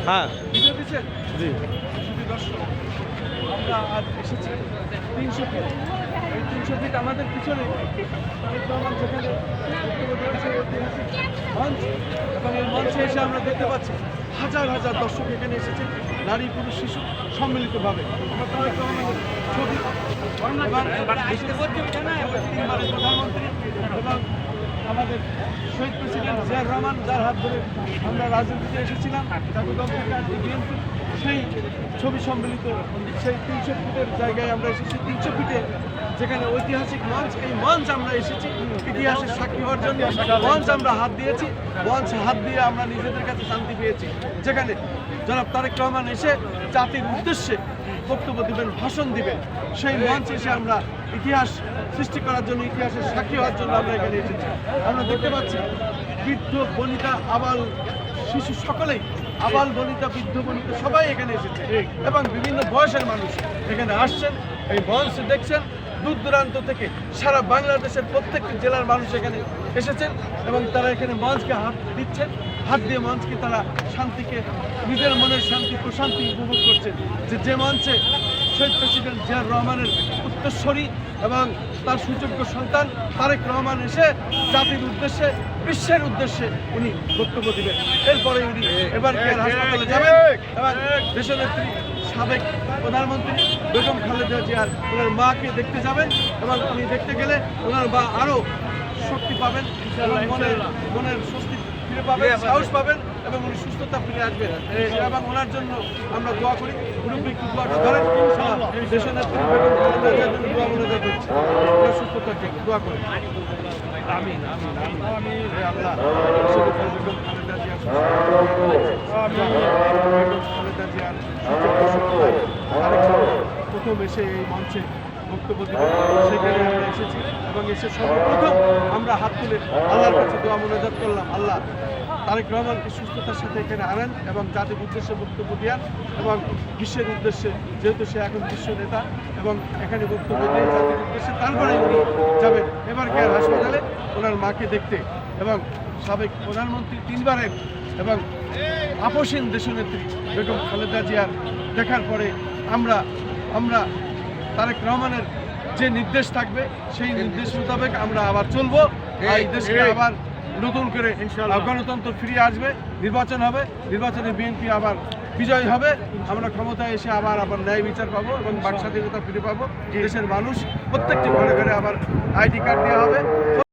হ্যাঁ ভিডিও দিচ্ছেন? জি শুধু দর্শক আমরা আজ এসেছি 300 ফিট। এই 300 ফিট আমাদের পিছনে তারেক রহমান যেখানে বক্তব্য দিয়েছে ঐতিহাসিক মঞ্চ, এবং এই মঞ্চে এসে আমরা দেখতে পাচ্ছি হাজার হাজার দর্শক এখানে এসেছে, নারী পুরুষ শিশু সম্মিলিতভাবে। আমরা তারেক রহমানের ছবি এবং তিনবারের প্রধানমন্ত্রী এবং আমাদের শহীদ প্রেসিডেন্ট জিয়াউর রহমান, যার হাত ধরে আমরা রাজনীতিতে এসেছিলাম জাতীয় দল থেকে আর বিএনপি, সেই ছবি সম্মিলিত সেই 300 ফিটের জায়গায় আমরা এসেছি। 300 ফিটে যেখানে ঐতিহাসিক মঞ্চ, এই মঞ্চ আমরা এসেছি ইতিহাসের সাক্ষী হওয়ার জন্য। মঞ্চ আমরা হাত দিয়েছি, মঞ্চ হাত দিয়ে আমরা নিজেদের কাছে শান্তি পেয়েছি। যেখানে জনাব তারেক রহমান এসে জাতির উদ্দেশ্যে বক্তব্য দিবেন, ভাষণ দিবেন, সেই মঞ্চে এসে আমরা ইতিহাস সৃষ্টি করার জন্য, ইতিহাসের সাক্ষী হওয়ার জন্য আমরা এখানে এসেছি। আমরা দেখতে পাচ্ছি বৃদ্ধ বনিতা আবাল শিশু সকলেই, আবাল বনিতা বৃদ্ধ বনিতা সবাই এখানে এসেছে এবং বিভিন্ন বয়সের মানুষ এখানে আসছেন। এই মঞ্চ দেখছেন দূর দূরান্ত থেকে সারা বাংলাদেশের প্রত্যেকটি জেলার মানুষ এখানে এসেছেন এবং তারা এখানে মঞ্চকে হাত দিচ্ছেন, হাত দিয়ে মঞ্চকে তারা শান্তিকে, নিজের মনের শান্তি প্রশান্তি উপভোগ করছেন। যে মঞ্চে শহীদ প্রেসিডেন্ট জিয়াউর রহমানের উত্তরসূরি এবং তার সুযোগ্য সন্তান তারেক রহমান এসে জাতির উদ্দেশ্যে, বিশ্বের উদ্দেশ্যে উনি বক্তব্য দিবেন। এরপরে উনি এবার কেয়ার হাসপাতালে যাবেন এবং দেশনেত্রী সাবেক প্রধানমন্ত্রী বেগম খালেদা জিয়ার ওনার মাকে দেখতে যাবেন এবং উনি দেখতে গেলে ওনার মা আরও শক্তি পাবেন এবং মনের স্বস্তি ফিরে পাবেন, সাহস পাবেন এবং উনি সুস্থতা ফিরে আসবেন। এবং ওনার জন্য আমরা দোয়া করি। মুরব্বী একটু দোয়াটা ধরেন, দেশনেত্রী বেগম খালেদা জিয়ার জন্য দোয়া মনে করছি, ওনার সুস্থতার জন্য দোয়া করি। আমিন আমিন আমিন। হে আল্লাহ, বেগম খালেদা জিয়ার খালেদা জিয়ার প্রথম এসে এই মঞ্চে বক্তব্য দিব, সেখানে আমরা এসেছি এবং এসে সর্বপ্রথম আমরা হাত তুলে আল্লাহর কাছে দোয়া মোনাজাত করলাম, আল্লাহ তারেক রহমানকে সুস্থতার সাথে এখানে আনেন এবং জাতির উদ্দেশ্যে বক্তব্য দেন এবং বিশ্বের উদ্দেশ্যে, যেহেতু সে এখন বিশ্ব নেতা এবং এখানে বক্তব্য দিয়ে জাতির উদ্দেশ্যে, তারপরে উনি যাবেন এবার কেয়ার হাসপাতালে ওনার মাকে দেখতে এবং সাবেক প্রধানমন্ত্রী তিনবারের এবং আপসীন দেশনেত্রী বেগম খালেদা জিয়ার দেখার পরে আমরা তারেক রহমানের যে নির্দেশ থাকবে সেই নির্দেশ মোতাবেক আমরা আবার চলবো। এই দেশকে আবার নতুন করে গণতন্ত্র ফিরিয়ে আসবে, নির্বাচন হবে, নির্বাচনে বিএনপি আবার বিজয় হবে, আমরা ক্ষমতায় এসে আবার ন্যায় বিচার পাবো এবং বাক স্বাধীনতা ফিরে পাবো। দেশের মানুষ প্রত্যেকটি ঘরে ঘরে আবার আইডি কার্ড দেওয়া হবে।